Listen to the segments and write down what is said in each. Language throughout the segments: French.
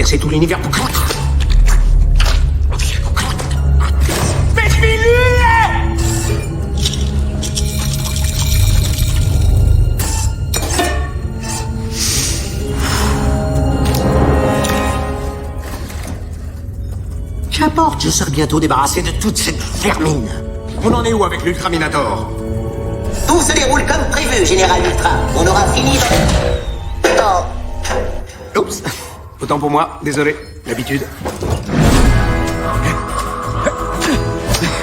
traverser tout l'univers pour... Qu'importe, je serai bientôt débarrassé de toute cette vermine. On en est où avec l'Ultraminator? Tout se déroule comme prévu, Général Ultra. On aura fini dans... Oups. Autant pour moi, désolé. L'habitude.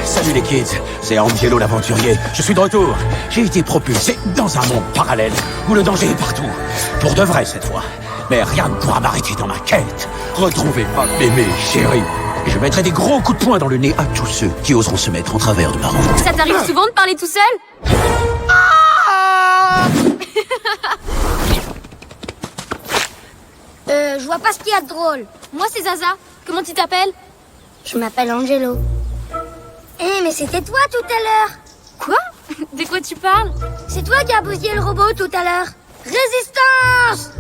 Salut les kids, c'est Angelo l'aventurier. Je suis de retour. J'ai été propulsé dans un monde parallèle où le danger est partout. Pour de vrai cette fois. Mais rien ne pourra m'arrêter dans ma quête. Retrouver ma mémé chérie. Et je mettrai des gros coups de poing dans le nez à tous ceux qui oseront se mettre en travers de ma route. Ça t'arrive souvent de parler tout seul? Je vois pas ce qu'il y a de drôle. Moi c'est Zaza. Comment tu t'appelles? Je m'appelle Angelo. Mais c'était toi tout à l'heure. Quoi? De quoi tu parles? C'est toi qui as bousillé le robot tout à l'heure. Résistance!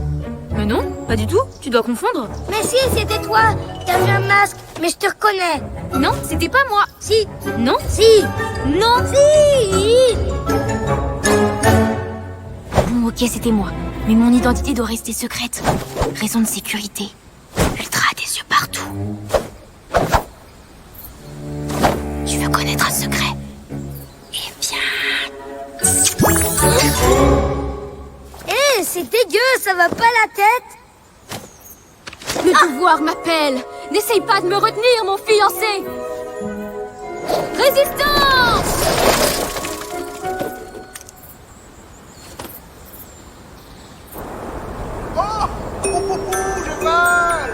Mais non, pas du tout. Tu dois confondre. Mais si, c'était toi. T'avais un masque, mais je te reconnais. Non, c'était pas moi. Si. Non. Si. Non. Si. Bon, ok, c'était moi. Mais mon identité doit rester secrète. Raison de sécurité. Ultra a des yeux partout. Tu veux connaître un secret? Eh bien... C'est dégueu, ça va pas la tête. Le devoir m'appelle. N'essaye pas de me retenir, mon fiancé. Résistance! J'ai mal.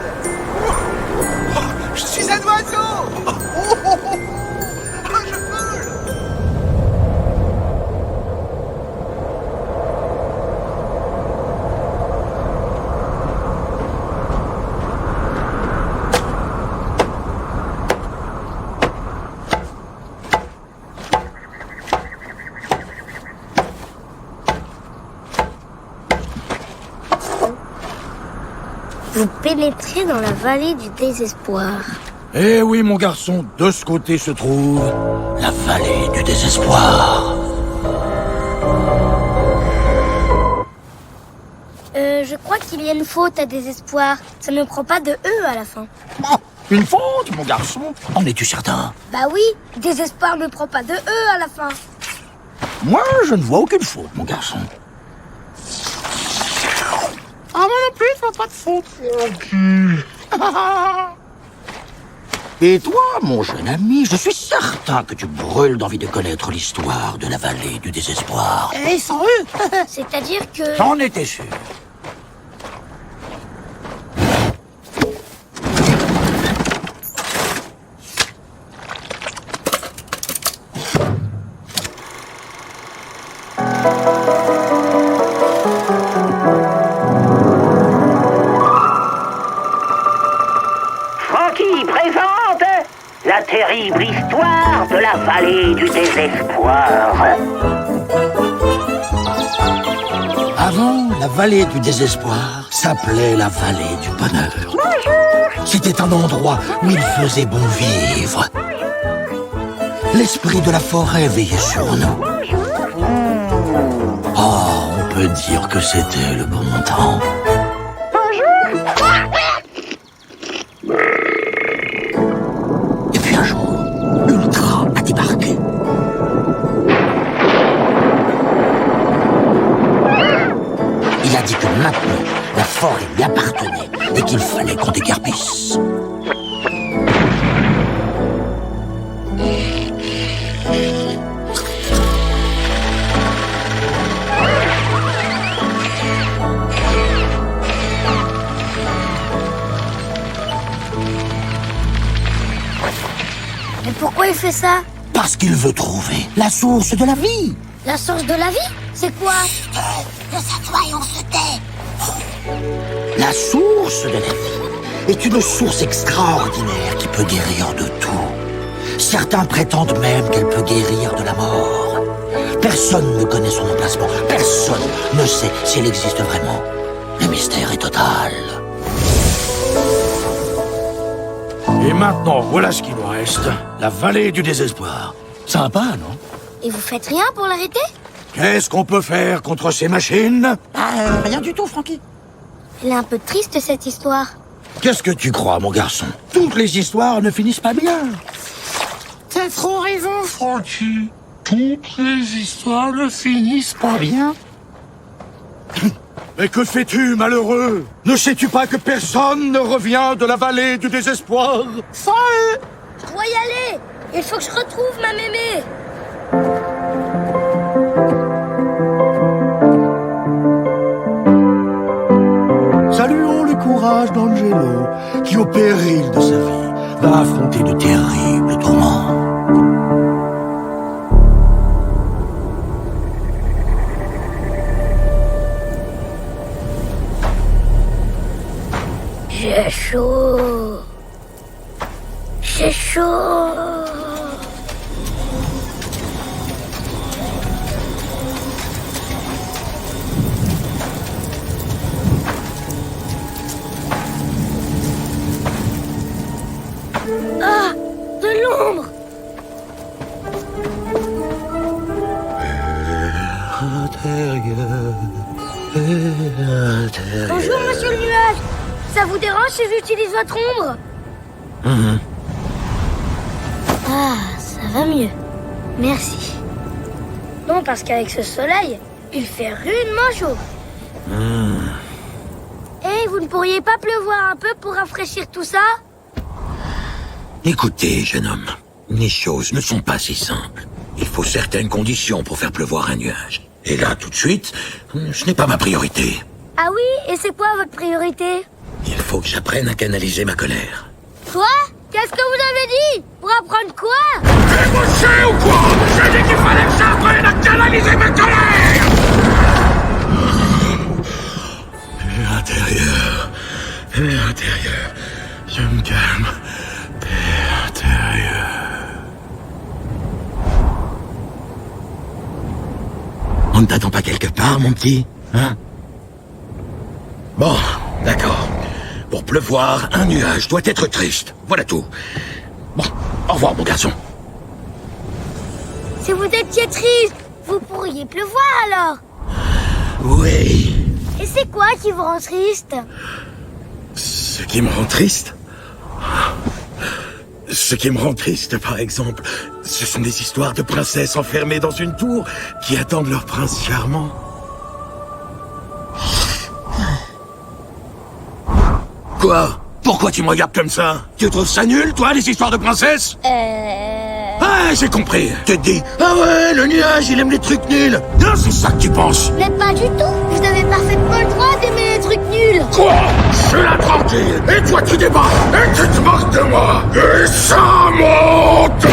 Je suis un oiseau. Je vole. Vous pénétrez dans la vallée du désespoir. Eh oui, mon garçon, de ce côté se trouve la vallée du désespoir. Je crois qu'il y a une faute à désespoir. Ça ne prend pas de E à la fin. Oh, une faute, mon garçon? En es-tu certain? Bah oui, désespoir ne prend pas de E à la fin. Moi, je ne vois aucune faute, mon garçon. Ah, moi non plus, je vois pas de faute. Et toi, mon jeune ami, je suis certain que tu brûles d'envie de connaître l'histoire de la vallée du désespoir. Et sans eux. C'est-à-dire que... J'en étais sûr. Francky présente la terrible histoire de la vallée du désespoir. Avant, la vallée du désespoir s'appelait la vallée du bonheur. C'était un endroit où il faisait bon vivre. L'esprit de la forêt veillait sur nous. Oh, on peut dire que c'était le bon temps. Et puis un jour, Ultra a débarqué. Il a dit que maintenant, la forêt lui appartenait et qu'il fallait qu'on déguerpisse. Mais pourquoi il fait ça? Parce qu'il veut trouver la source de la vie. La source de la vie? C'est quoi? Que ça soit et on se tait. La source de la vie est une source extraordinaire qui peut guérir de tout. Certains prétendent même qu'elle peut guérir de la mort. Personne ne connaît son emplacement. Personne ne sait si elle existe vraiment. Le mystère est total. maintenant, voilà ce qu'il nous reste. La vallée du désespoir. Sympa, non? Et vous faites rien pour l'arrêter? Qu'est-ce qu'on peut faire contre ces machines? Rien du tout, Francky. Elle est un peu triste, cette histoire. Qu'est-ce que tu crois, mon garçon? Toutes les histoires ne finissent pas bien. T'as trop raison, Francky. Toutes les histoires ne finissent pas bien. Mais que fais-tu, malheureux? Ne sais-tu pas que personne ne revient de la vallée du désespoir? Folle! Je dois y aller! Il faut que je retrouve ma mémé! Saluons le courage d'Angelo, qui au péril de sa vie va affronter de terribles tourments. J'ai chaud. J'ai chaud. Ah, de l'ombre. Bonjour, monsieur le nuage. Ça vous dérange si j'utilise votre ombre? Ah, ça va mieux. Merci. Non, parce qu'avec ce soleil, il fait rudement chaud. Et vous ne pourriez pas pleuvoir un peu pour rafraîchir tout ça? Écoutez, jeune homme, les choses ne sont pas si simples. Il faut certaines conditions pour faire pleuvoir un nuage. Et là, tout de suite, ce n'est pas ma priorité. Ah oui? Et c'est quoi votre priorité? Il faut que j'apprenne à canaliser ma colère. Quoi? Qu'est-ce que vous avez dit? Pour apprendre quoi? T'es bouché ou quoi? J'ai dit qu'il fallait que j'apprenne à canaliser ma colère! Paix intérieure, paix intérieure, je me calme, paix intérieure. On ne t'attend pas quelque part, mon petit, hein? Bon, d'accord. Pour pleuvoir, un nuage doit être triste. Voilà tout. Bon, au revoir, mon garçon. Si vous étiez triste, vous pourriez pleuvoir alors. Oui. Et c'est quoi qui vous rend triste? Ce qui me rend triste? Ce qui me rend triste, par exemple, ce sont des histoires de princesses enfermées dans une tour qui attendent leur prince charmant. Quoi? Pourquoi tu me regardes comme ça? Tu trouves ça nul, toi, les histoires de princesses? Ah, j'ai compris. Tu te dis, ah ouais, le nuage, il aime les trucs nuls. Non, c'est ça que tu penses. Mais pas du tout. Vous avez parfaitement le droit d'aimer les trucs nuls. Quoi? Je suis là tranquille, et toi tu débarques, et tu te moques de moi, et ça monte!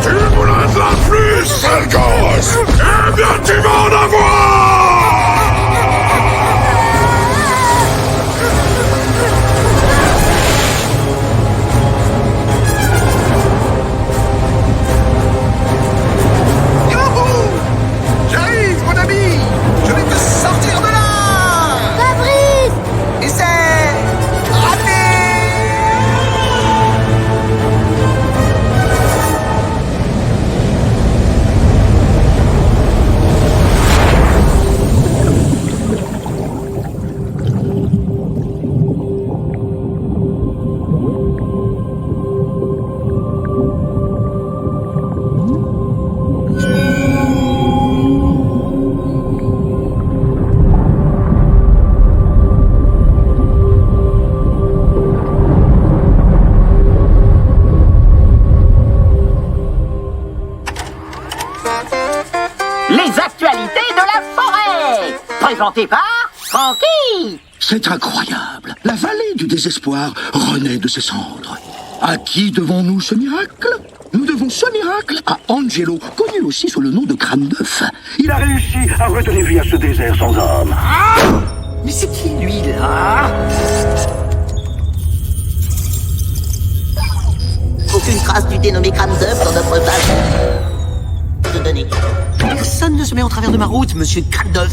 Tu voulais de la plus, sale gosse! Eh bien tu vas en avoir! J'arrive, mon ami! Je vais te sortir de là! Fabrice! Et c'est... raté! Les actualités de la forêt, présentées par Francky. C'est incroyable. La vallée du désespoir renaît de ses cendres. À qui devons-nous ce miracle? Nous devons ce miracle à Angelo, connu aussi sous le nom de Crâne d'œuf. Il a réussi à redonner vie à ce désert sans homme. Mais c'est qui lui, là? Aucune trace du dénommé Crâne d'œuf dans notre base de données. Personne ne se met en travers de ma route, monsieur Crâne d'œuf.